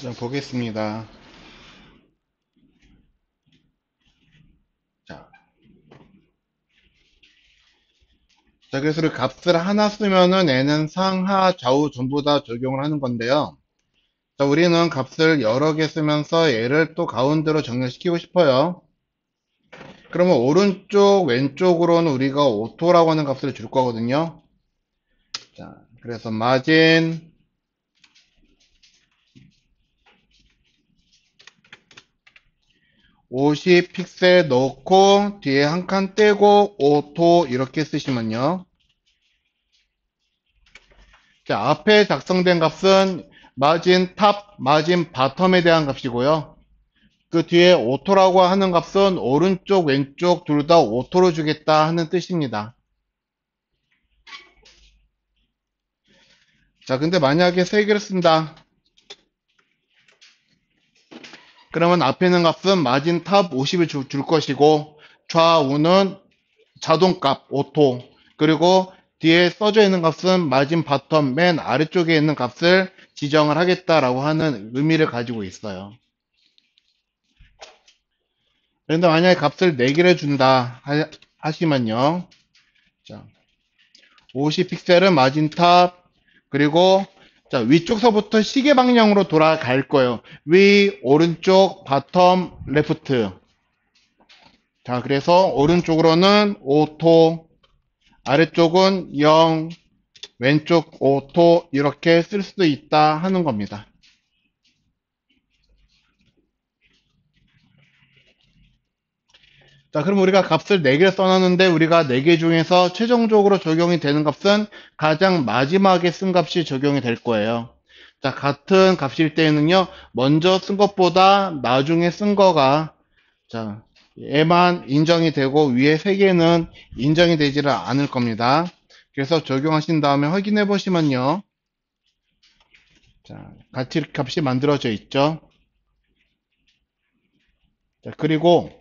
자, 보겠습니다. 자, 그래서 우리 값을 하나 쓰면은 얘는 상하, 좌우 전부 다 적용을 하는 건데요. 자, 우리는 값을 여러 개 쓰면서 얘를 또 가운데로 정렬시키고 싶어요. 그러면 오른쪽, 왼쪽으로는 우리가 오토라고 하는 값을 줄 거거든요. 자, 그래서 마진 50 픽셀 넣고 뒤에 한 칸 떼고 오토 이렇게 쓰시면요. 자, 앞에 작성된 값은 마진 탑, 마진 바텀에 대한 값이고요. 그 뒤에 오토라고 하는 값은 오른쪽, 왼쪽 둘 다 오토로 주겠다 하는 뜻입니다. 자, 근데 만약에 세 개를 쓴다. 그러면 앞에 있는 값은 마진 탑 50을 줄 것이고 좌우는 자동값 오토 그리고 뒤에 써져 있는 값은 마진 바텀 맨 아래쪽에 있는 값을 지정을 하겠다라고 하는 의미를 가지고 있어요. 그런데 만약에 값을 4개를 준다 하시면요. 자, 50 픽셀은 마진 탑 그리고 자, 위쪽서부터 시계 방향으로 돌아갈 거예요. 위, 오른쪽, 바텀, 레프트. 자, 그래서 오른쪽으로는 오토, 아래쪽은 0, 왼쪽 오토 이렇게 쓸 수도 있다 하는 겁니다. 자, 그럼 우리가 값을 4개를 써놨는데 우리가 4개 중에서 최종적으로 적용이 되는 값은 가장 마지막에 쓴 값이 적용이 될 거예요. 자, 같은 값일 때는요, 먼저 쓴 것보다 나중에 쓴 거가, 자, 얘만 인정이 되고 위에 3개는 인정이 되지를 않을 겁니다. 그래서 적용하신 다음에 확인해 보시면요. 자, 가치 값이 만들어져 있죠. 자, 그리고,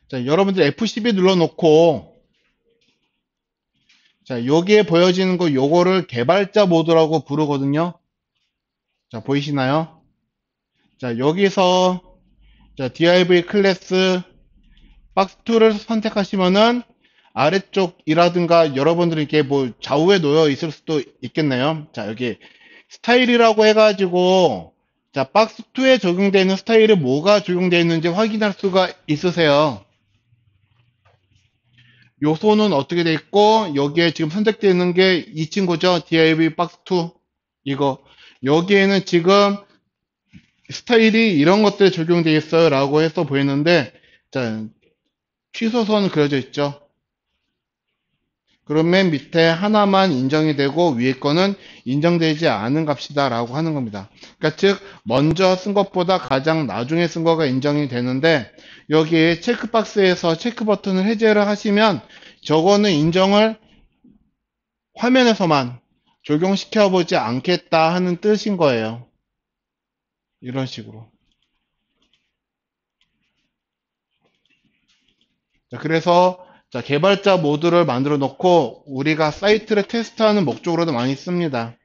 자, 여러분들 F12 눌러놓고, 자, 여기에 보여지는 거 요거를 개발자 모드라고 부르거든요. 자, 보이시나요? 자, 여기서 자, div 클래스 박스2를 선택하시면은 아래쪽이라든가 여러분들이 이렇게 뭐 좌우에 놓여 있을 수도 있겠네요. 자, 여기 스타일이라고 해가지고 자, 박스2에 적용되어 있는 스타일이 뭐가 적용되어 있는지 확인할 수가 있으세요. 요소는 어떻게 돼 있고 여기에 지금 선택되어 있는 게 이 친구죠. div 박스2 이거 여기에는 지금 스타일이 이런 것들에 적용되어 있어요 라고 해서 보이는데 자 취소선은 그려져 있죠. 그럼 맨 밑에 하나만 인정이 되고 위에 거는 인정되지 않은 값이다 라고 하는 겁니다. 그러니까 즉 먼저 쓴 것보다 가장 나중에 쓴 거가 인정이 되는데 여기에 체크박스에서 체크 버튼을 해제를 하시면 저거는 인정을 화면에서만 적용시켜 보지 않겠다 하는 뜻인 거예요. 이런 식으로. 자, 그래서 자, 개발자 모드를 만들어 놓고 우리가 사이트를 테스트하는 목적으로도 많이 씁니다.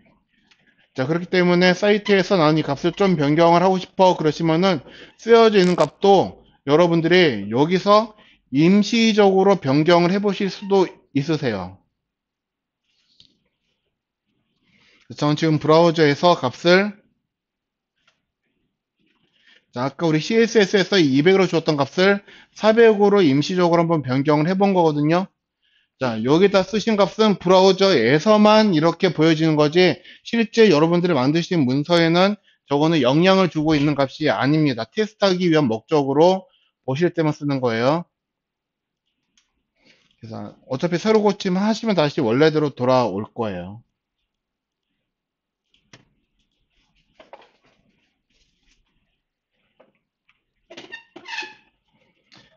자, 그렇기 때문에 사이트에서 나는 이 값을 좀 변경을 하고 싶어 그러시면은 쓰여져 있는 값도 여러분들이 여기서 임시적으로 변경을 해 보실 수도 있으세요. 저는 지금 브라우저에서 값을 자, 아까 우리 CSS에서 200으로 주었던 값을 400으로 임시적으로 한번 변경을 해 본 거거든요. 자, 여기다 쓰신 값은 브라우저에서만 이렇게 보여지는 거지, 실제 여러분들이 만드신 문서에는 저거는 영향을 주고 있는 값이 아닙니다. 테스트하기 위한 목적으로 보실 때만 쓰는 거예요. 그래서 어차피 새로 고침 하시면 다시 원래대로 돌아올 거예요.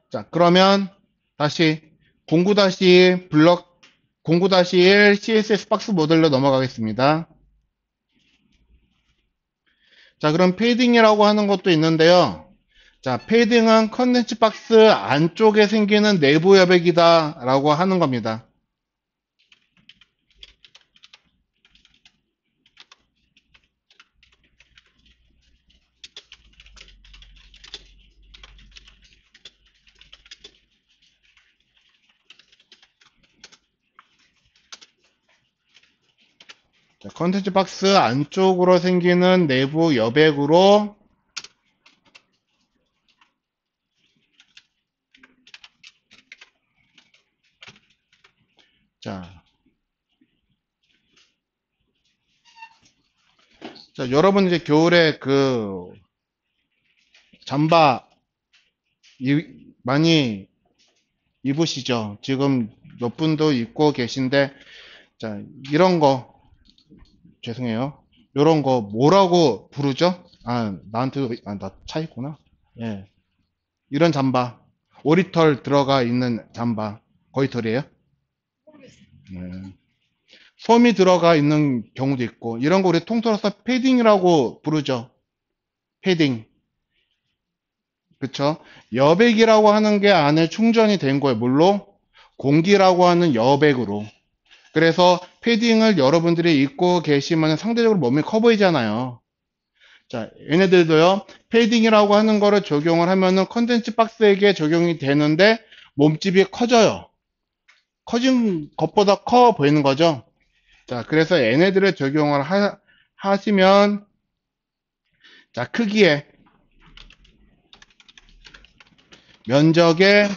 자, 그러면 다시 09-1 CSS 박스 모델로 넘어가겠습니다. 자, 그럼 패딩이라고 하는 것도 있는데요. 자, 패딩은 컨텐츠 박스 안쪽에 생기는 내부 여백이다 라고 하는 겁니다. 자, 컨텐츠 박스 안쪽으로 생기는 내부 여백으로 자, 여러분 이제 겨울에 그 잠바 많이 입으시죠? 지금 몇 분도 입고 계신데, 자, 이런 거, 죄송해요. 이런 거 뭐라고 부르죠? 아, 나한테도, 나 차 있구나. 예. 이런 잠바. 오리털 들어가 있는 잠바. 거의 털이에요? 네. 솜이 들어가 있는 경우도 있고, 이런 거 우리 통틀어서 패딩이라고 부르죠. 패딩. 그쵸? 여백이라고 하는 게 안에 충전이 된 거예요. 뭘로? 공기라고 하는 여백으로. 그래서 패딩을 여러분들이 입고 계시면 상대적으로 몸이 커 보이잖아요. 자, 얘네들도요, 패딩이라고 하는 거를 적용을 하면은 컨텐츠 박스에게 적용이 되는데 몸집이 커져요. 커진 것보다 커 보이는 거죠. 자, 그래서 얘네들을 적용을 하시면, 자, 크기에, 면적에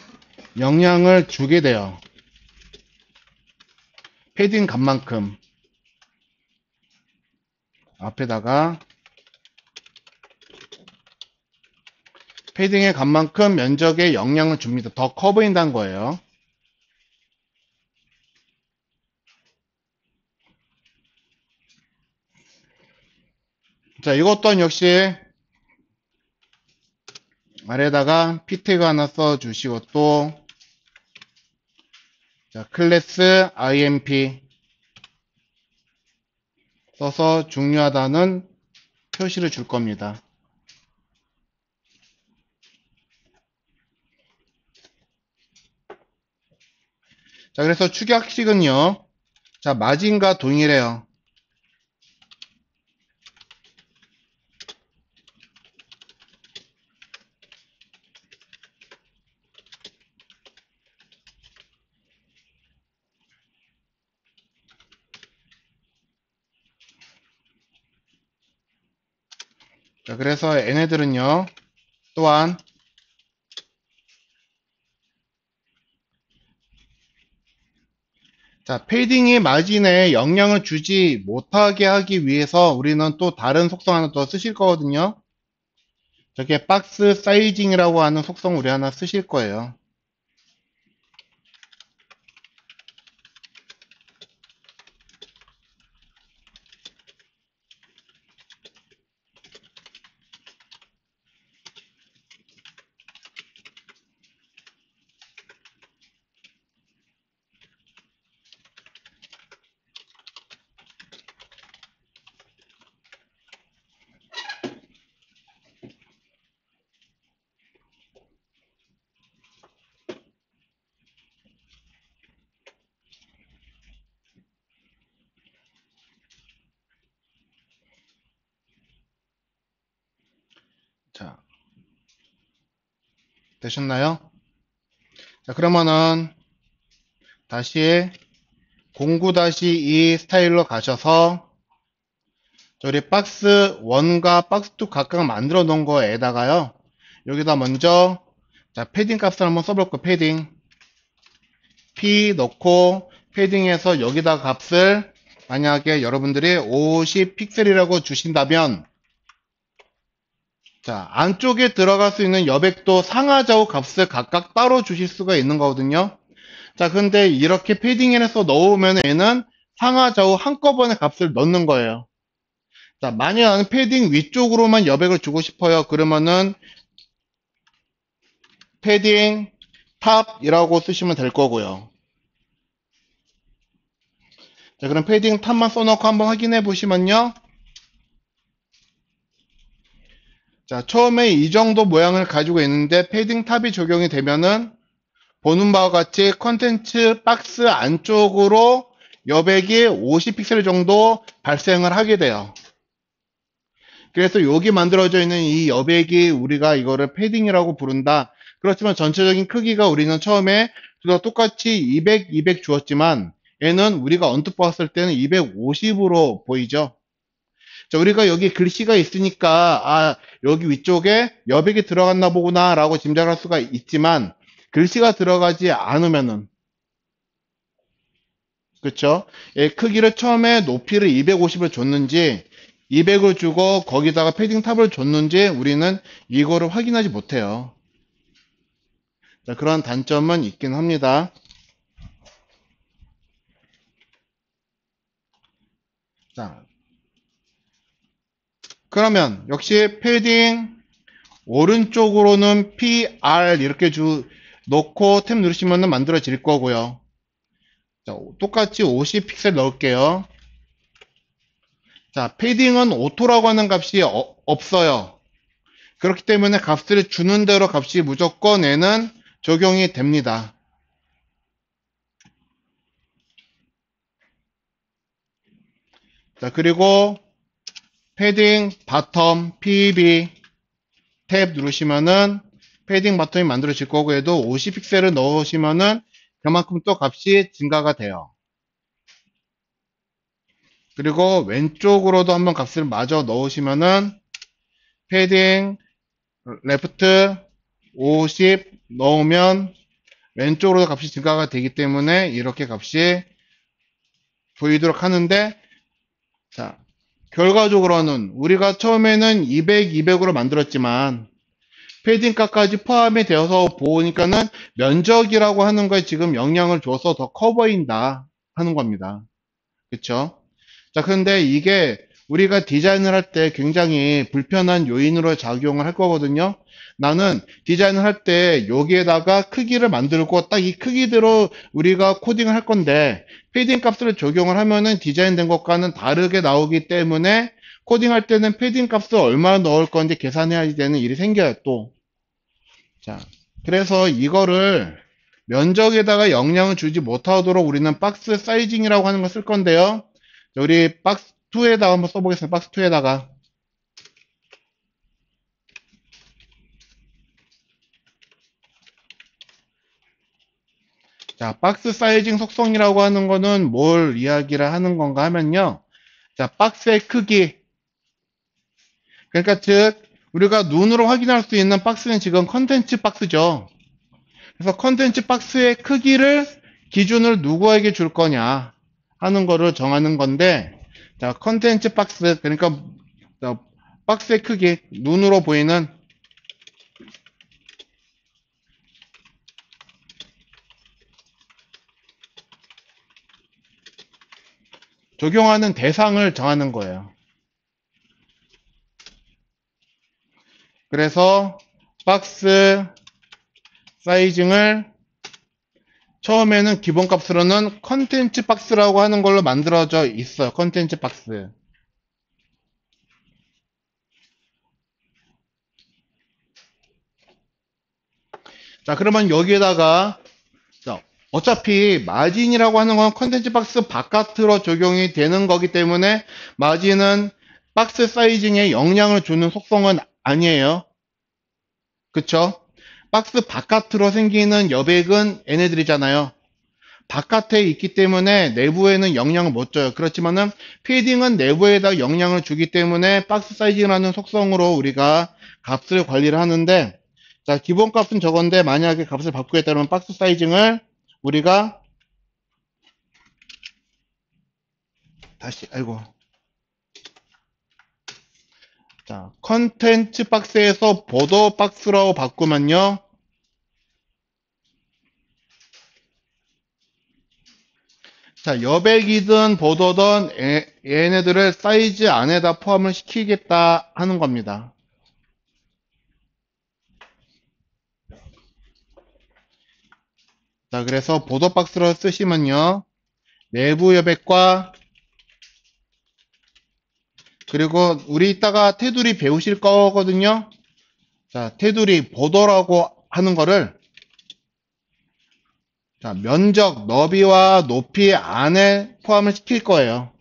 영향을 주게 돼요. 패딩 값만큼. 앞에다가 패딩의 값만큼 면적에 영향을 줍니다. 더 커 보인다는 거예요. 자, 이것 또한 역시 아래다가 피태그 하나 써주시고 또 자, 클래스 IMP 써서 중요하다는 표시를 줄 겁니다. 자, 그래서 축약식은요. 자, 마진과 동일해요. 자, 그래서 얘네들은요. 또한 자, 패딩이 마진에 영향을 주지 못하게 하기 위해서 우리는 또 다른 속성 하나 더 쓰실 거거든요. 저게 박스 사이징이라고 하는 속성 우리 하나 쓰실 거예요. 자, 되셨나요? 자, 그러면은 다시 09-2 스타일로 가셔서 우리 박스 1과 박스 2 각각 만들어 놓은 거에다가요. 여기다 먼저 자, 패딩 값을 한번 써볼 거예요. 패딩 P 넣고 패딩에서 여기다 값을 만약에 여러분들이 50 픽셀이라고 주신다면 자, 안쪽에 들어갈 수 있는 여백도 상하좌우 값을 각각 따로 주실 수가 있는 거거든요. 자, 근데 이렇게 패딩에서 넣으면 얘는 상하좌우 한꺼번에 값을 넣는 거예요. 자, 만약 나는 패딩 위쪽으로만 여백을 주고 싶어요. 그러면은 패딩 탑이라고 쓰시면 될 거고요. 자, 그럼 패딩 탑만 써놓고 한번 확인해 보시면요. 자, 처음에 이 정도 모양을 가지고 있는데 패딩 탑이 적용이 되면은 보는 바와 같이 컨텐츠 박스 안쪽으로 여백이 50픽셀 정도 발생을 하게 돼요. 그래서 여기 만들어져 있는 이 여백이 우리가 이거를 패딩이라고 부른다. 그렇지만 전체적인 크기가 우리는 처음에 둘 다 똑같이 200, 200 주었지만 얘는 우리가 언뜻 봤을 때는 250으로 보이죠. 자, 우리가 여기 글씨가 있으니까, 아, 여기 위쪽에 여백이 들어갔나 보구나, 라고 짐작할 수가 있지만, 글씨가 들어가지 않으면은, 그쵸? 얘 크기를 처음에 높이를 250을 줬는지, 200을 주고 거기다가 패딩 탑을 줬는지 우리는 이거를 확인하지 못해요. 자, 그런 단점은 있긴 합니다. 자, 그러면 역시 패딩 오른쪽으로는 PR 이렇게 놓고 탭 누르시면 만들어질 거고요. 자, 똑같이 50 픽셀 넣을게요. 자, 패딩은 오토라고 하는 값이 없어요. 그렇기 때문에 값을 주는 대로 값이 무조건 얘는 적용이 됩니다. 자, 그리고 패딩 바텀 PB 탭 누르시면은 패딩 바텀이 만들어질 거고 얘도 50 픽셀을 넣으시면은 그만큼 또 값이 증가가 돼요. 그리고 왼쪽으로도 한번 값을 마저 넣으시면은 패딩 레프트 50 넣으면 왼쪽으로 값이 증가가 되기 때문에 이렇게 값이 보이도록 하는데, 자, 결과적으로는 우리가 처음에는 200, 200으로 만들었지만 패딩 값까지 포함이 되어서 보니까는 면적이라고 하는 거에 지금 영향을 줘서 더 커 보인다 하는 겁니다. 그쵸? 자, 그런데 이게 우리가 디자인을 할 때 굉장히 불편한 요인으로 작용을 할 거거든요. 나는 디자인을 할 때 여기에다가 크기를 만들고 딱 이 크기대로 우리가 코딩을 할 건데 패딩 값을 적용을 하면은 디자인된 것과는 다르게 나오기 때문에 코딩할 때는 패딩 값을 얼마나 넣을 건지 계산해야 되는 일이 생겨요, 또. 자, 그래서 이거를 면적에다가 영향을 주지 못하도록 우리는 박스 사이징이라고 하는 걸 쓸 건데요. 자, 우리 박스 2에다가 한번 써보겠습니다. 박스 2에다가. 자, 박스 사이징 속성이라고 하는 거는 뭘 이야기를 하는 건가 하면요. 자, 박스의 크기. 그러니까 즉, 우리가 눈으로 확인할 수 있는 박스는 지금 컨텐츠 박스죠. 그래서 컨텐츠 박스의 크기를 기준을 누구에게 줄 거냐 하는 거를 정하는 건데, 자, 컨텐츠 박스, 그러니까 박스의 크기, 눈으로 보이는 적용하는 대상을 정하는 거예요. 그래서 박스 사이징을 처음에는 기본값으로는 컨텐츠 박스라고 하는 걸로 만들어져 있어요. 컨텐츠 박스. 자, 그러면 여기에다가 자, 어차피 마진이라고 하는 건 컨텐츠 박스 바깥으로 적용이 되는 거기 때문에 마진은 박스 사이징에 영향을 주는 속성은 아니에요. 그쵸? 박스 바깥으로 생기는 여백은 얘네들이잖아요. 바깥에 있기 때문에 내부에는 영향을 못 줘요. 그렇지만은 패딩은 내부에다 영향을 주기 때문에 박스 사이즈라는 속성으로 우리가 값을 관리를 하는데, 자, 기본 값은 저건데 만약에 값을 바꾸겠다면 박스 사이징을 우리가 다시 아이고, 자, 컨텐츠 박스에서 보더 박스라고 바꾸면요. 자, 여백이든 보더든 얘네들을 사이즈 안에다 포함을 시키겠다 하는 겁니다. 자, 그래서 보더 박스로 쓰시면요. 내부 여백과 그리고 우리 이따가 테두리 배우실 거거든요. 자, 테두리 보더라고 하는 거를 자, 면적, 너비와 높이 안에 포함을 시킬 거예요.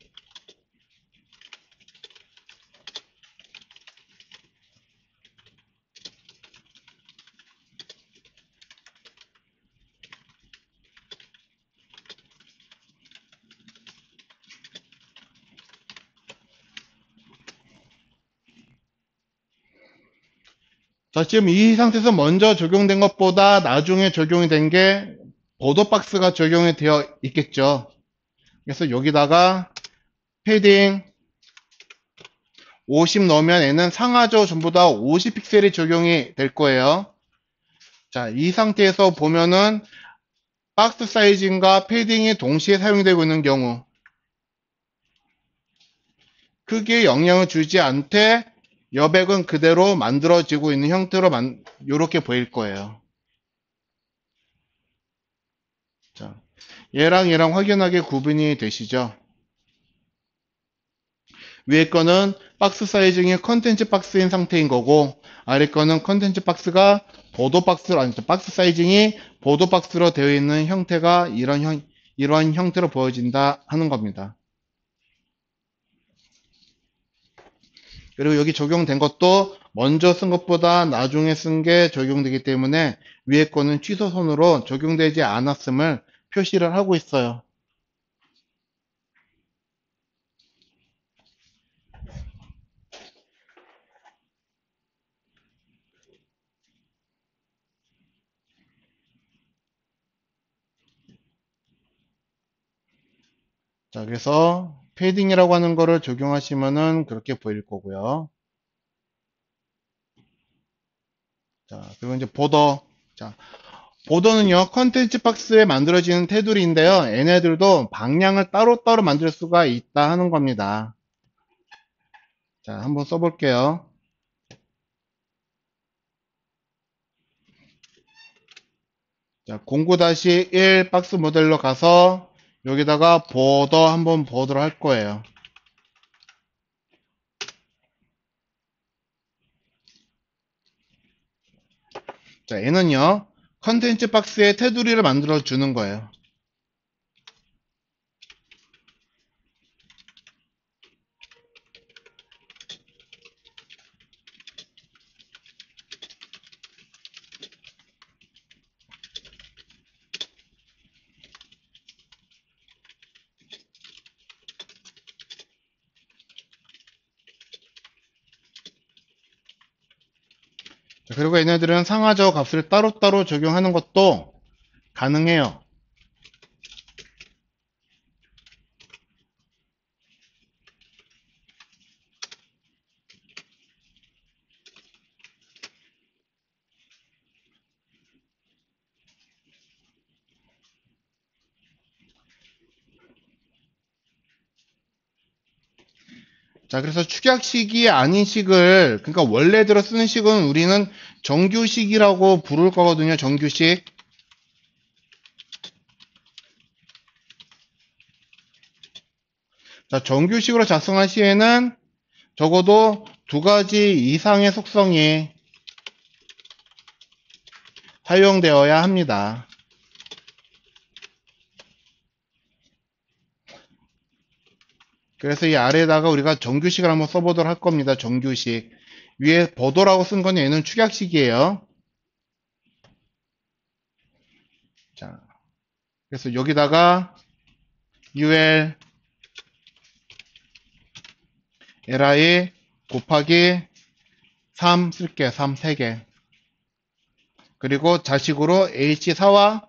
자, 지금 이 상태에서 먼저 적용된 것보다 나중에 적용이 된 게 보도박스가 적용이 되어 있겠죠. 그래서 여기다가 패딩 50 넣으면 얘는 상하죠. 전부 다 50 픽셀이 적용이 될 거예요. 자, 이 상태에서 보면은 박스 사이즈인가 패딩이 동시에 사용되고 있는 경우 크기에 영향을 주지 않되 여백은 그대로 만들어지고 있는 형태로 이렇게 보일 거예요. 자, 얘랑 확연하게 구분이 되시죠? 위에 거는 박스 사이즈이 컨텐츠 박스인 상태인 거고 아래 거는 컨텐츠 박스가 보도 박스로 아니 박스 사이징이 보도 박스로 되어 있는 형태가 이러한 형태로 보여진다 하는 겁니다. 그리고 여기 적용된 것도 먼저 쓴 것보다 나중에 쓴 게 적용되기 때문에 위에 거는 취소선으로 적용되지 않았음을 표시를 하고 있어요. 자, 그래서 패딩이라고 하는 거를 적용하시면은 그렇게 보일 거고요. 자, 그리고 이제 보더. 자, 보더는요, 컨텐츠 박스에 만들어지는 테두리인데요. 얘네들도 방향을 따로따로 만들 수가 있다 하는 겁니다. 자, 한번 써볼게요. 자, 09-1 박스 모델로 가서 여기다가 보더 한번 보도록 할 거예요. 자, 얘는요, 컨텐츠 박스에 테두리를 만들어 주는 거예요. 자, 그리고 얘네들은 상하저 값을 따로따로 적용하는 것도 가능해요. 자, 그래서 축약식이 아닌 식을, 그러니까 원래대로 쓰는 식은 우리는 정규식이라고 부를 거거든요. 정규식. 자, 정규식으로 작성할 시에는 적어도 두 가지 이상의 속성이 사용되어야 합니다. 그래서 이 아래에다가 우리가 정규식을 한번 써보도록 할 겁니다. 정규식. 위에 보도라고 쓴 건 얘는 축약식이에요. 자, 그래서 여기다가 ul li 곱하기 3 쓸게요. 3 3개. 그리고 자식으로 h4와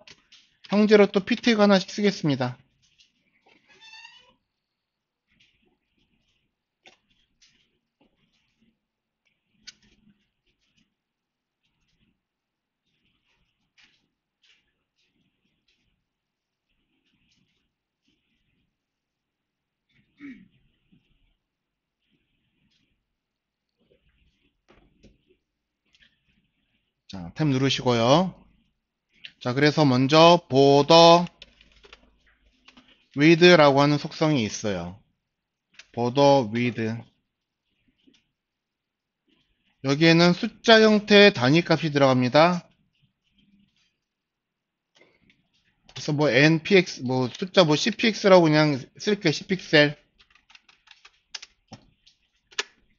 형제로 또 pt가 하나씩 쓰겠습니다. 자, 탭 누르시고요. 자, 그래서 먼저 border width라고 하는 속성이 있어요. border width. 여기에는 숫자 형태의 단위값이 들어갑니다. 그래서 뭐 npx 뭐 숫자 뭐 cpx라고 그냥 쓸게요. cpixel.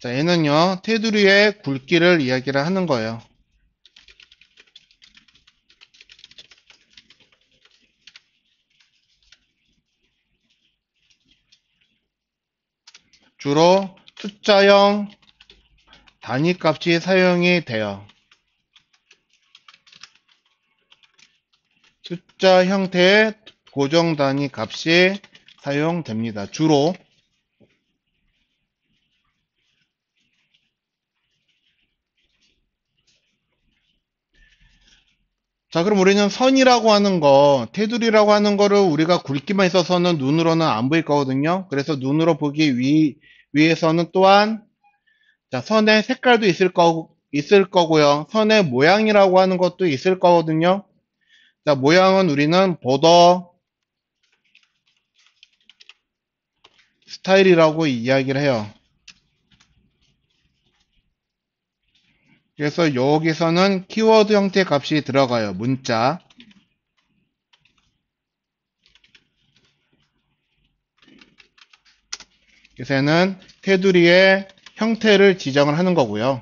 자, 얘는요 테두리의 굵기를 이야기를 하는 거예요. 주로 숫자형 단위값이 사용이 돼요. 숫자 형태의 고정 단위 값이 사용됩니다. 주로. 자, 그럼 우리는 선이라고 하는 거, 테두리라고 하는 거를 우리가 굵기만 있어서는 눈으로는 안 보일 거거든요. 그래서 눈으로 보기 위해서는 또한, 자, 선의 색깔도 있을 거고요. 선의 모양이라고 하는 것도 있을 거거든요. 자, 모양은 우리는 보더 스타일이라고 이야기를 해요. 그래서 여기서는 키워드 형태 값이 들어가요. 문자. 그래서 얘는 테두리의 형태를 지정을 하는 거고요.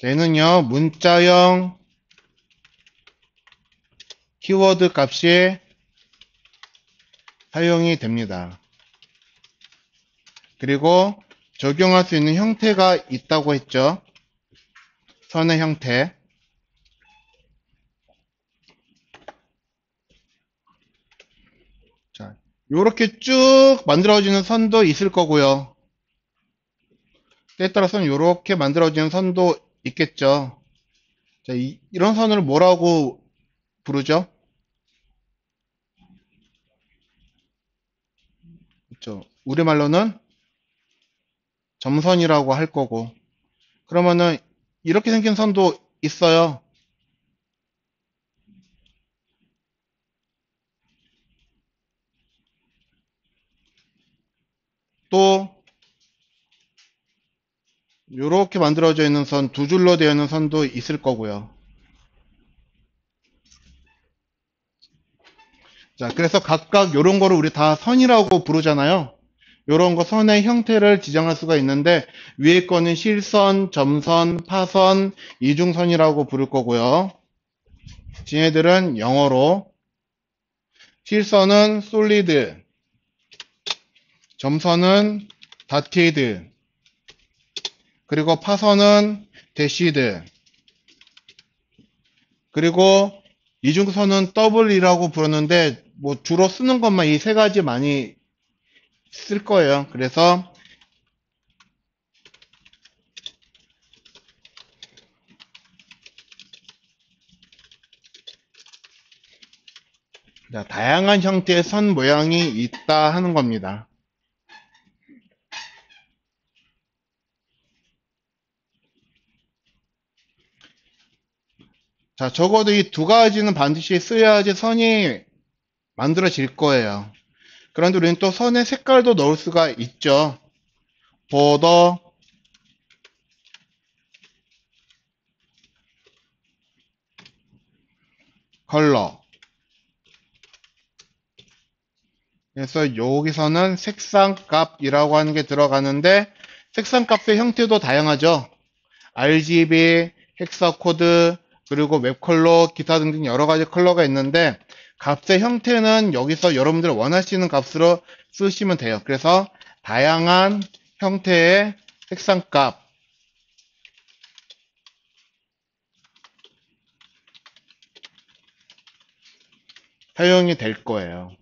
얘는요, 문자형 키워드 값이 사용이 됩니다. 그리고 적용할 수 있는 형태가 있다고 했죠. 선의 형태. 자, 요렇게 쭉 만들어지는 선도 있을 거고요. 때에 따라서는 요렇게 만들어지는 선도 있겠죠. 자, 이런 선을 뭐라고 부르죠? 그렇죠. 우리말로는 점선이라고 할 거고. 그러면은 이렇게 생긴 선도 있어요. 또 요렇게 만들어져 있는 선, 두 줄로 되어 있는 선도 있을 거고요. 자, 그래서 각각 요런 거를 우리 다 선이라고 부르잖아요. 요런 거 선의 형태를 지정할 수가 있는데 위에 거는 실선, 점선, 파선, 이중선이라고 부를 거고요. 지네들은 영어로 실선은 솔리드, 점선은 다티드, 그리고 파선은 대시드, 그리고 이중선은 더블이라고 부르는데 뭐 주로 쓰는 것만 이 세 가지 많이 쓸 거예요. 그래서 자, 다양한 형태의 선 모양이 있다 하는 겁니다. 자, 적어도 이 두 가지는 반드시 써야지 선이 만들어질 거예요. 그런데 우리는 또 선의 색깔도 넣을 수가 있죠. 보더 컬러. 그래서 여기서는 색상값이라고 하는 게 들어가는데 색상값의 형태도 다양하죠. RGB, 헥사코드, 그리고 웹컬러, 기타 등등 여러 가지 컬러가 있는데 값의 형태는 여기서 여러분들 원하시는 값으로 쓰시면 돼요. 그래서 다양한 형태의 색상값 사용이 될 거예요.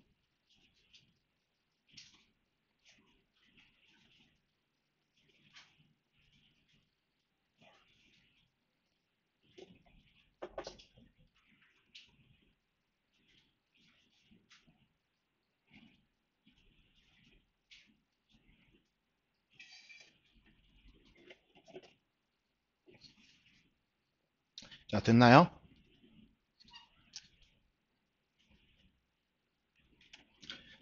자, 됐나요?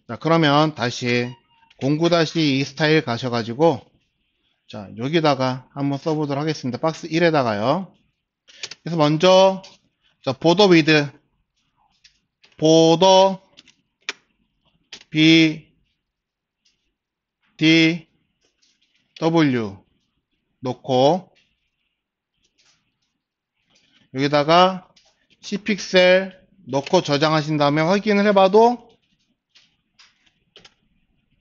자, 그러면 다시 09-2 스타일 가셔가지고 자, 여기다가 한번 써보도록 하겠습니다. 박스 1에다가요. 그래서 먼저 자, 보더 위드 보더 B D W 놓고 여기다가 10픽셀 넣고 저장하신 다음에 확인을 해봐도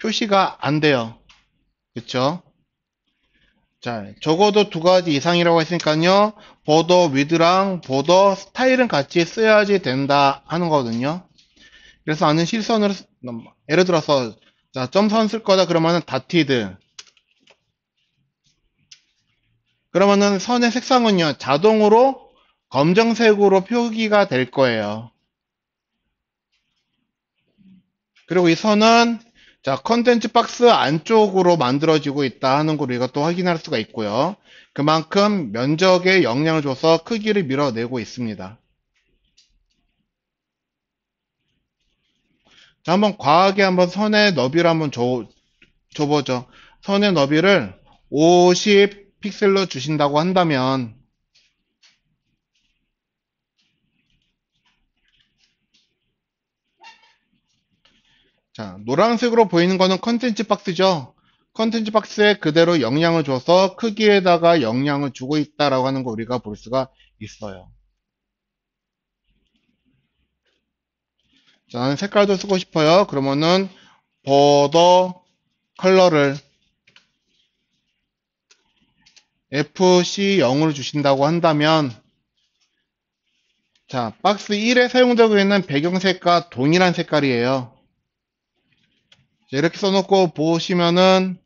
표시가 안 돼요. 그쵸? 자, 적어도 두 가지 이상이라고 했으니까요. 보더 위드랑 보더 스타일은 같이 써야지 된다 하는 거거든요. 그래서 나는 실선으로, 예를 들어서, 자, 점선 쓸 거다 그러면은 다티드. 그러면은 선의 색상은요, 자동으로 검정색으로 표기가 될 거예요. 그리고 이 선은, 자, 컨텐츠 박스 안쪽으로 만들어지고 있다 하는 걸 우리가 또 확인할 수가 있고요. 그만큼 면적에 영향을 줘서 크기를 밀어내고 있습니다. 자, 한번 과하게 한번 선의 너비를 한번 줘보죠. 선의 너비를 50 픽셀로 주신다고 한다면, 자, 노란색으로 보이는 거는 컨텐츠 박스죠. 컨텐츠 박스에 그대로 영향을 줘서 크기에다가 영향을 주고 있다라고 하는 거 우리가 볼 수가 있어요. 자, 나는 색깔도 쓰고 싶어요. 그러면은 보더 컬러를 FC0으로 주신다고 한다면, 자, 박스 1에 사용되고 있는 배경색과 동일한 색깔이에요. 자, 이렇게 써놓고 보시면은,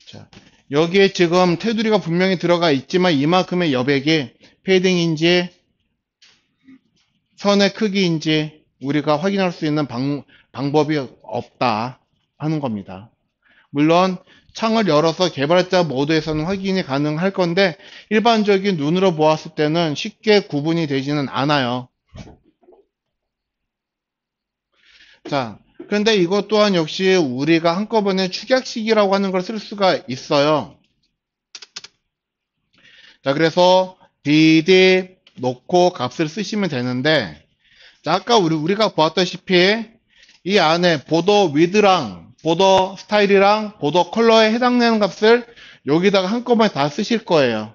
자, 여기에 지금 테두리가 분명히 들어가 있지만 이만큼의 여백이 패딩인지 선의 크기인지 우리가 확인할 수 있는 방법이 없다 하는 겁니다. 물론 창을 열어서 개발자 모드에서는 확인이 가능할 건데 일반적인 눈으로 보았을 때는 쉽게 구분이 되지는 않아요. 자, 그런데 이것 또한 역시 우리가 한꺼번에 축약식이라고 하는 걸 쓸 수가 있어요. 자, 그래서 dd 놓고 값을 쓰시면 되는데, 자, 아까 우리가 보았다시피 이 안에 보더 위드랑 보더 스타일이랑 보더 컬러에 해당되는 값을 여기다가 한꺼번에 다 쓰실 거예요.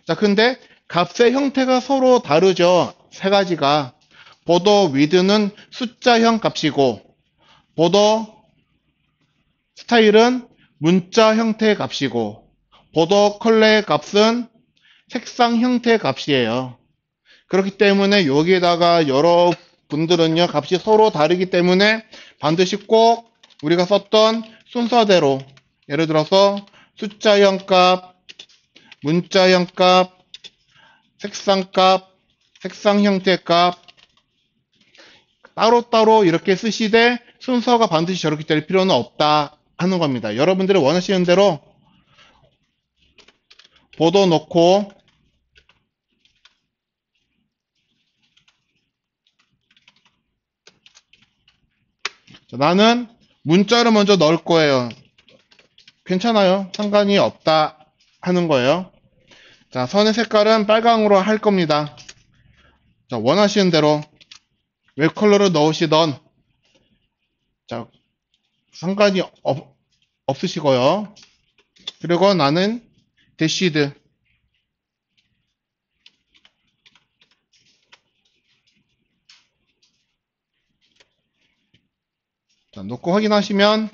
자, 근데 값의 형태가 서로 다르죠. 세 가지가. 보더 위드는 숫자형 값이고, 보더 스타일은 문자 형태의 값이고, 보더 컬러의 값은 색상 형태의 값이에요. 그렇기 때문에 여기에다가 여러분들은요, 값이 서로 다르기 때문에 반드시 꼭 우리가 썼던 순서대로, 예를 들어서 숫자형 값, 문자형 값, 색상 값, 색상 형태 값, 따로따로 이렇게 쓰시되 순서가 반드시 저렇게 될 필요는 없다 하는 겁니다. 여러분들이 원하시는 대로 보도 놓고, 자, 나는 문자를 먼저 넣을 거예요. 괜찮아요. 상관이 없다 하는 거예요. 자, 선의 색깔은 빨강으로 할 겁니다. 자, 원하시는 대로 웹 컬러를 넣으시던, 자, 상관이 없으시고요. 그리고 나는 대시드. 자, 놓고 확인하시면,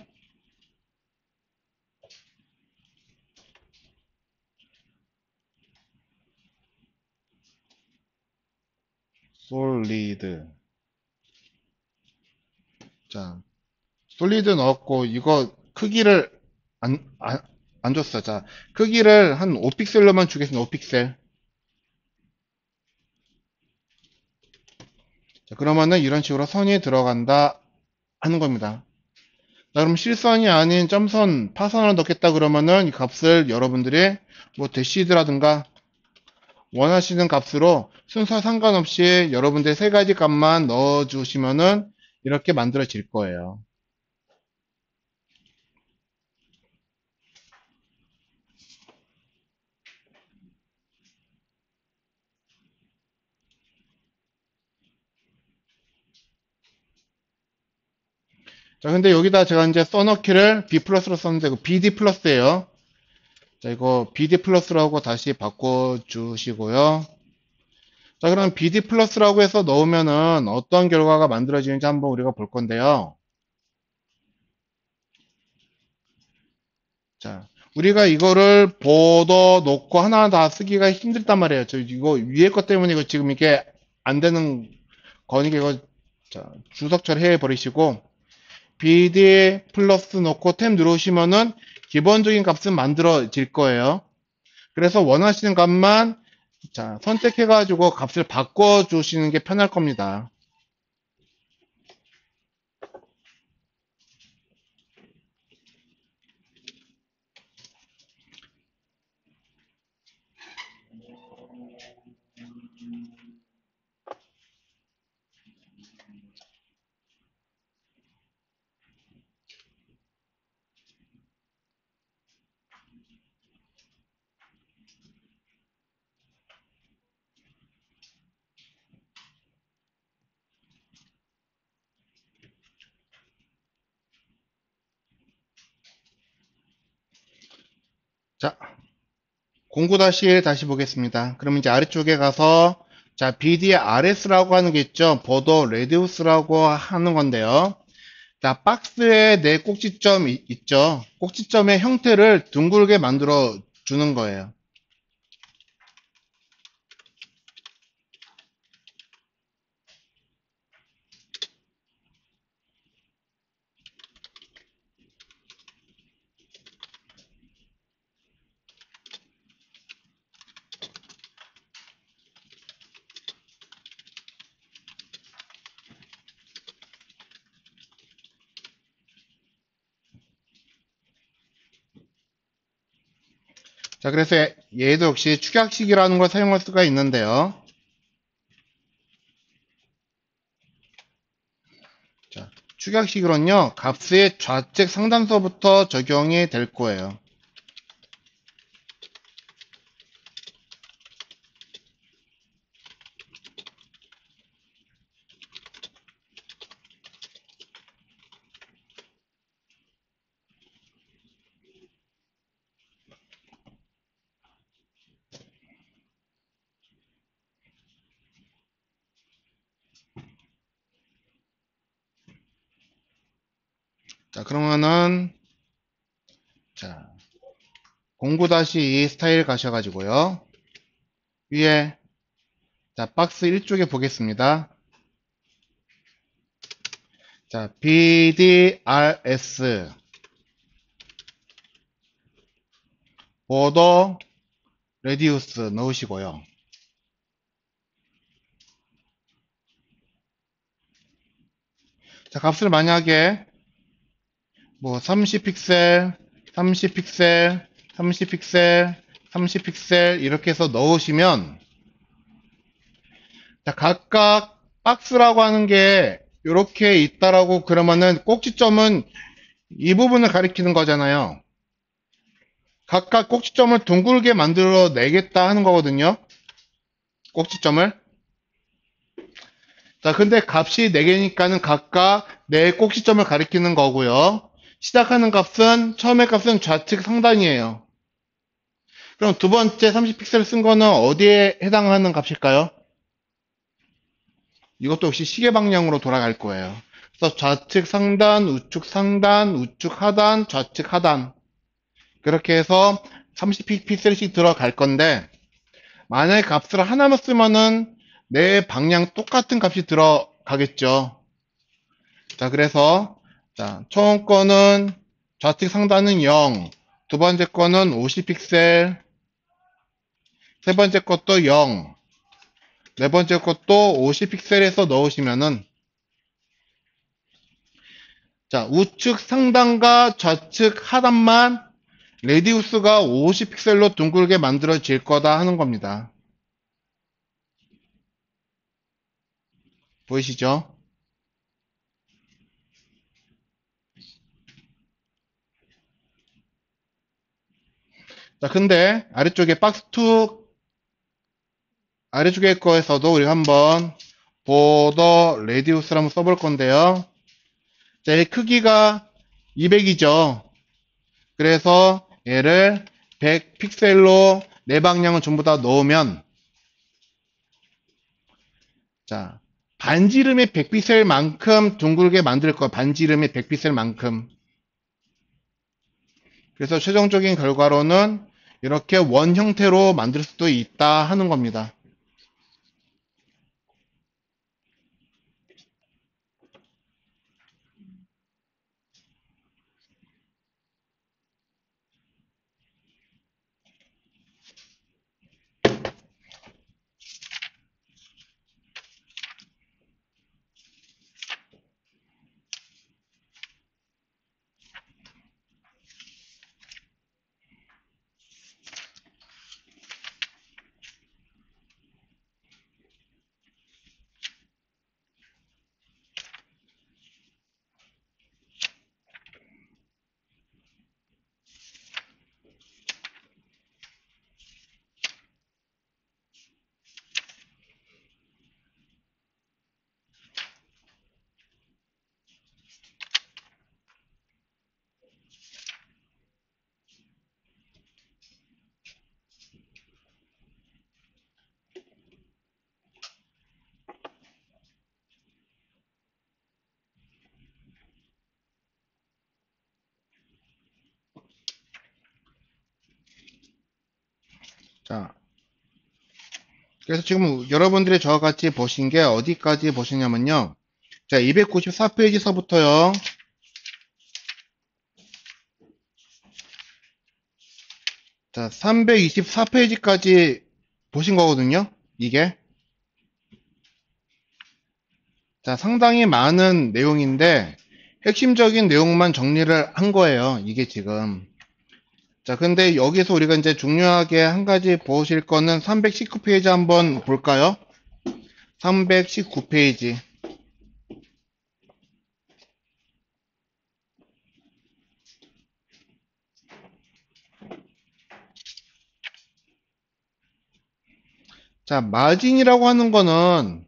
솔리드. 자, 솔리드 넣었고, 이거 크기를 안 줬어. 자, 크기를 한 5픽셀로만 주겠습니다. 5픽셀. 자, 그러면은 이런 식으로 선이 들어간다 하는 겁니다. 자, 그럼 실선이 아닌 점선, 파선을 넣겠다 그러면은 이 값을 여러분들이 뭐 대시드라든가 원하시는 값으로 순서 상관없이 여러분들 세 가지 값만 넣어주시면은 이렇게 만들어질 거예요. 자, 근데 여기다 제가 이제 써넣기를 B 플러스로 썼는데 그 BD 플러스예요. 자, 이거 BD 플러스라고 다시 바꿔주시고요. 자, 그럼 BD 플러스라고 해서 넣으면은 어떤 결과가 만들어지는지 한번 우리가 볼 건데요. 자, 우리가 이거를 보더 놓고 하나하나 다 쓰기가 힘들단 말이에요. 저 이거 위에 것 때문에 이거 지금 이게 안 되는 거니까 이거 자, 주석 처리해 버리시고 BD 플러스 놓고 탭 누르시면은 기본적인 값은 만들어질 거예요. 그래서 원하시는 값만 자, 선택해가지고 값을 바꿔주시는 게 편할 겁니다. 자, 09-1 다시 보겠습니다. 그럼 이제 아래쪽에 가서 자, BDRS라고 하는 게 있죠. 보더 레디우스라고 하는 건데요. 자, 박스에 네 꼭지점 있죠. 꼭지점의 형태를 둥글게 만들어 주는 거예요. 자, 그래서 얘도 역시 축약식이라는 걸 사용할 수가 있는데요. 자, 축약식으로는요, 값의 좌측 상단서부터 적용이 될 거예요. 자, 그러면은, 자, 09-2 스타일 가셔가지고요. 위에, 자, 박스 1쪽에 보겠습니다. 자, BDRS, 보더 레디우스 넣으시고요. 자, 값을 만약에, 뭐, 30픽셀, 30픽셀, 30픽셀, 30픽셀, 이렇게 해서 넣으시면, 자, 각각 박스라고 하는 게 이렇게 있다라고 그러면은 꼭지점은 이 부분을 가리키는 거잖아요. 각각 꼭지점을 둥글게 만들어 내겠다 하는 거거든요. 꼭지점을. 자, 근데 값이 4개니까는 각각 4 꼭지점을 가리키는 거고요. 시작하는 값은, 처음의 값은 좌측 상단이에요. 그럼 두 번째 30픽셀 쓴 거는 어디에 해당하는 값일까요? 이것도 역시 시계 방향으로 돌아갈 거예요. 그래서 좌측 상단, 우측 상단, 우측 하단, 좌측 하단. 그렇게 해서 30픽셀씩 들어갈 건데, 만약에 값을 하나만 쓰면은 내 방향 똑같은 값이 들어가겠죠. 자, 그래서, 자, 처음 거는 좌측 상단은 0, 두 번째 거는 50픽셀, 세 번째 것도 0, 네 번째 것도 50픽셀에서 넣으시면은, 자, 우측 상단과 좌측 하단만 레디우스가 50픽셀로 둥글게 만들어질 거다 하는 겁니다. 보이시죠? 자, 근데 아래쪽에 박스2 아래쪽에 거에서도 우리가 한번 보더 레디우스를 한번 써볼 건데요. 자, 이 크기가 200이죠. 그래서 얘를 100 픽셀로 네 방향을 전부 다 넣으면, 자, 반지름의 100픽셀만큼 둥글게 만들 거예요. 반지름의 100픽셀만큼. 그래서 최종적인 결과로는 이렇게 원 형태로 만들 수도 있다 하는 겁니다. 자, 그래서 지금 여러분들이 저와 같이 보신 게 어디까지 보시냐면요. 자, 294페이지서부터요. 자, 324페이지까지 보신 거거든요. 이게. 자, 상당히 많은 내용인데 핵심적인 내용만 정리를 한 거예요. 이게 지금. 자, 근데 여기서 우리가 이제 중요하게 한 가지 보실 거는 319페이지 한번 볼까요? 319페이지. 자, 마진이라고 하는 거는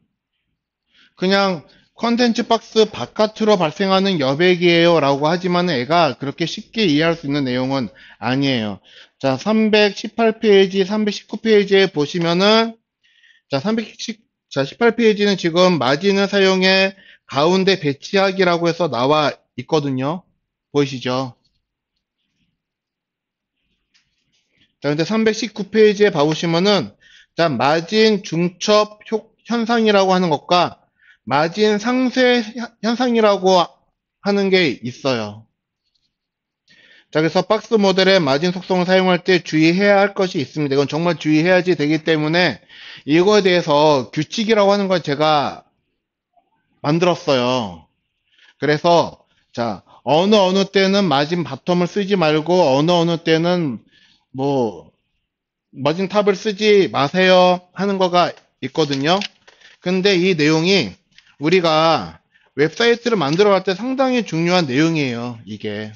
그냥 컨텐츠 박스 바깥으로 발생하는 여백이에요 라고 하지만 애가 그렇게 쉽게 이해할 수 있는 내용은 아니에요. 자, 318페이지, 319페이지에 보시면은 자, 18페이지는 지금 마진을 사용해 가운데 배치하기라고 해서 나와 있거든요. 보이시죠? 자, 근데 319페이지에 봐보시면은 자, 마진 중첩 현상이라고 하는 것과 마진 상쇄 현상이라고 하는 게 있어요. 자, 그래서 박스 모델의 마진 속성을 사용할 때 주의해야 할 것이 있습니다. 이건 정말 주의해야지 되기 때문에 이거에 대해서 규칙이라고 하는 걸 제가 만들었어요. 그래서 자, 어느 때는 마진 바텀을 쓰지 말고 어느 때는 뭐 마진 탑을 쓰지 마세요 하는 거가 있거든요. 근데 이 내용이 우리가 웹사이트를 만들어 갈 때 상당히 중요한 내용이에요. 이게.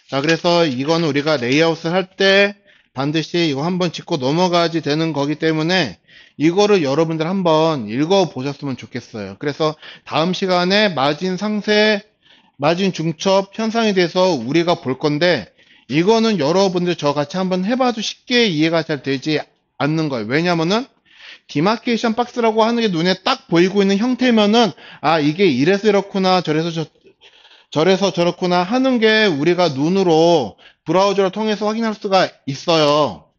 자, 그래서 이거는 우리가 레이아웃을 할 때 반드시 이거 한번 짚고 넘어가야지 되는 거기 때문에 이거를 여러분들 한번 읽어 보셨으면 좋겠어요. 그래서 다음 시간에 마진 상세, 마진 중첩 현상에 대해서 우리가 볼 건데 이거는 여러분들 저같이 한번 해봐도 쉽게 이해가 잘 되지 않는 거예요. 왜냐면은 디마케이션 박스라고 하는 게 눈에 딱 보이고 있는 형태면은 아 이게 이래서 이렇구나 저래서 저렇구나 하는 게 우리가 눈으로 브라우저를 통해서 확인할 수가 있어요.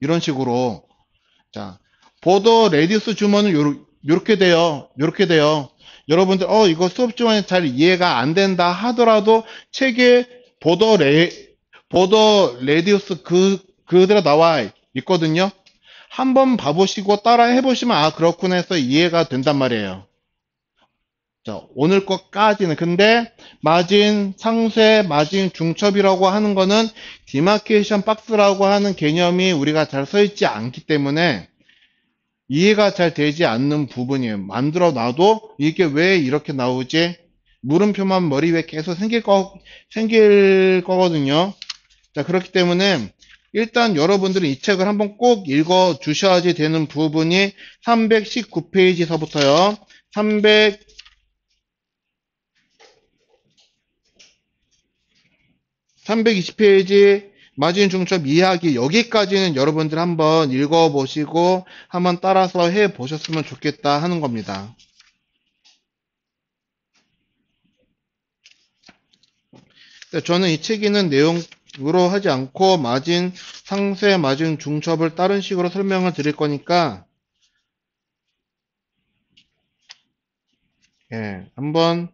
이런 식으로. 자, 보더 레디우스 주머는 요렇게 돼요. 요렇게 돼요. 여러분들, 이거 수업 중에 잘 이해가 안 된다 하더라도 책에 보더 레디우스 그대로 나와 있거든요. 한번 봐보시고 따라 해보시면, 아, 그렇구나 해서 이해가 된단 말이에요. 자, 오늘 것까지는. 근데, 마진 상쇄, 마진 중첩이라고 하는 거는 디마케이션 박스라고 하는 개념이 우리가 잘 써 있지 않기 때문에, 이해가 잘 되지 않는 부분이에요. 만들어 놔도 이게 왜 이렇게 나오지? 물음표만 머리 위에 계속 생길 거거든요. 자, 그렇기 때문에 일단 여러분들은 이 책을 한번 꼭 읽어 주셔야지 되는 부분이 319페이지서부터요. 3 320페이지 마진 중첩 이해하기 여기까지는 여러분들 한번 읽어보시고 한번 따라서 해보셨으면 좋겠다 하는 겁니다. 저는 이 책 있는 내용으로 하지 않고 마진 상세, 마진 중첩을 다른 식으로 설명을 드릴 거니까 한번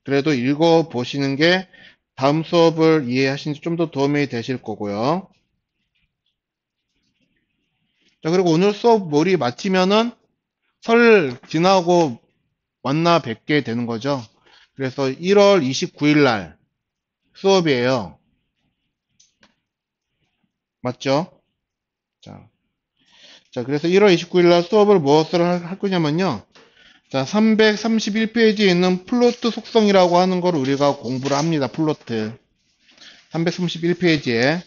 그래도 읽어보시는 게 다음 수업을 이해하시는 데 좀 더 도움이 되실 거고요. 자, 그리고 오늘 수업 몰이 마치면은 설 지나고 만나 뵙게 되는 거죠. 그래서 1월 29일 날 수업이에요. 맞죠? 자, 그래서 1월 29일 날 수업을 무엇을 할 거냐면요. 자, 331페이지에 있는 플로트 속성이라고 하는 걸 우리가 공부를 합니다. 플로트. 331페이지에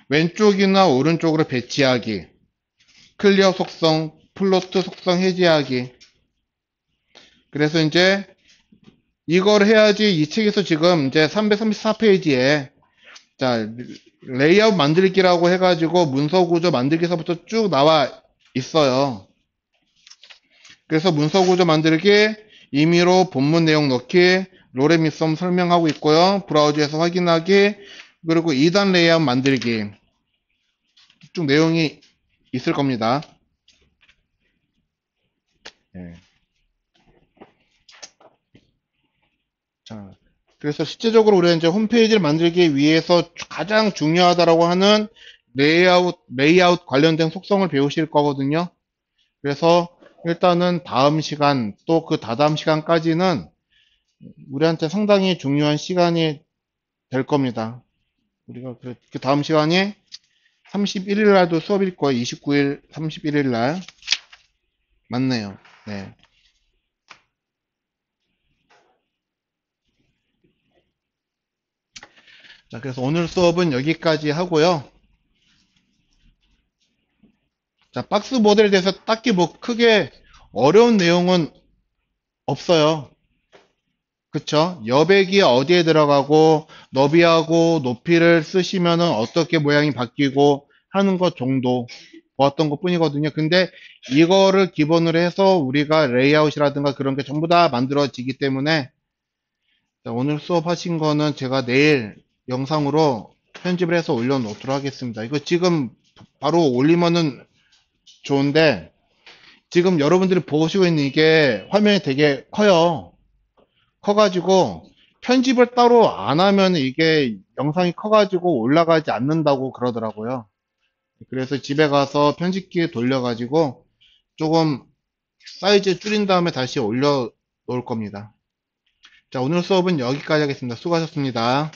왼쪽이나 오른쪽으로 배치하기, 클리어 속성, 플로트 속성 해제하기. 그래서 이제 이걸 해야지 이 책에서 지금 이제 334페이지에 자, 레이아웃 만들기라고 해가지고 문서 구조 만들기서부터 쭉 나와 있어요. 그래서 문서 구조 만들기, 임의로 본문 내용 넣기, 로레미썸 설명하고 있고요. 브라우저에서 확인하기, 그리고 2단 레이아웃 만들기. 쭉 내용이 있을 겁니다. 네. 자, 그래서 실제적으로 우리가 이제 홈페이지를 만들기 위해서 가장 중요하다라고 하는 레이아웃 관련된 속성을 배우실 거거든요. 그래서 일단은 다음 시간 또 그 다다음 시간까지는 우리한테 상당히 중요한 시간이 될 겁니다. 우리가 그 다음 시간이 31일 날도 수업일 거예요. 29일, 31일 날. 맞네요. 네. 자, 그래서 오늘 수업은 여기까지 하고요. 자, 박스 모델에 대해서 딱히 뭐 크게 어려운 내용은 없어요. 그쵸? 여백이 어디에 들어가고 너비하고 높이를 쓰시면은 어떻게 모양이 바뀌고 하는 것 정도 보았던 것 뿐이거든요. 근데 이거를 기본으로 해서 우리가 레이아웃이라든가 그런 게 전부 다 만들어지기 때문에 자, 오늘 수업하신 거는 제가 내일 영상으로 편집을 해서 올려놓도록 하겠습니다. 이거 지금 바로 올리면은 좋은데 지금 여러분들이 보시고 있는 이게 화면이 되게 커요. 커가지고 편집을 따로 안 하면 이게 영상이 커가지고 올라가지 않는다고 그러더라고요. 그래서 집에 가서 편집기 돌려가지고 조금 사이즈 줄인 다음에 다시 올려 놓을 겁니다. 자, 오늘 수업은 여기까지 하겠습니다. 수고하셨습니다.